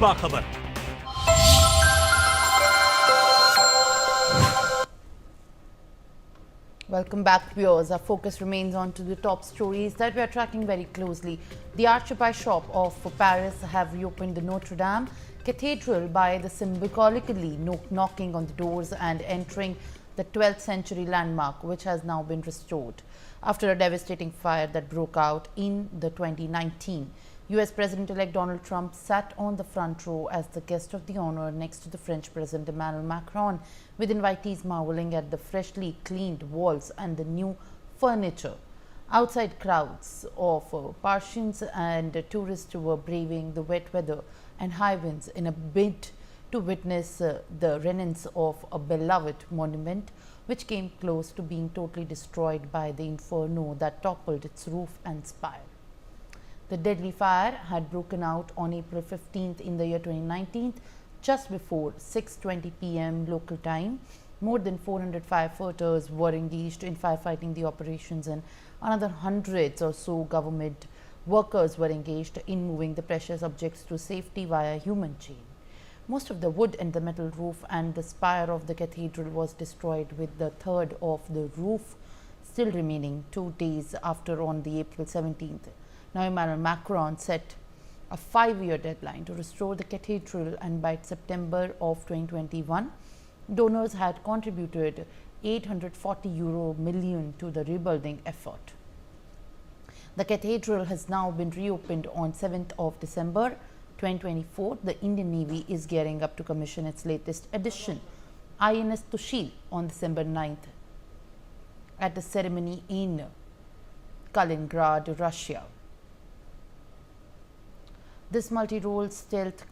बाखबर। Welcome back, viewers. Our focus remains on to the top stories that we are tracking very closely. The Archbishop of Paris have reopened the Notre Dame Cathedral by the symbolically knocking on the doors and entering the 12th century landmark, which has now been restored after a devastating fire that broke out in the 2019. US President-elect Donald Trump sat on the front row as the guest of the honor next to the French President Emmanuel Macron, with invitees marveling at the freshly cleaned walls and the new furniture. Outside, crowds of Parisians and tourists were braving the wet weather and high winds in a bid to witness the remnants of a beloved monument, which came close to being totally destroyed by the inferno that toppled its roof and spire. The deadly fire had broken out on April 15th in the year 2019, just before 6:20 p.m. local time. More than 400 firefighters were engaged in firefighting the operations, and another hundreds or so government workers were engaged in moving the precious objects to safety via human chain. Most of the wood and the metal roof and the spire of the cathedral was destroyed, with the third of the roof still remaining 2 days after on the April 17th. Now, Emmanuel Macron set a 5-year deadline to restore the cathedral, and by September of 2021, donors had contributed €840 million to the rebuilding effort. The cathedral has now been reopened on 7th of December 2024. The Indian Navy is gearing up to commission its latest edition, INS Tushil, on December 9th at a ceremony in Kaliningrad, Russia. This multi-role stealth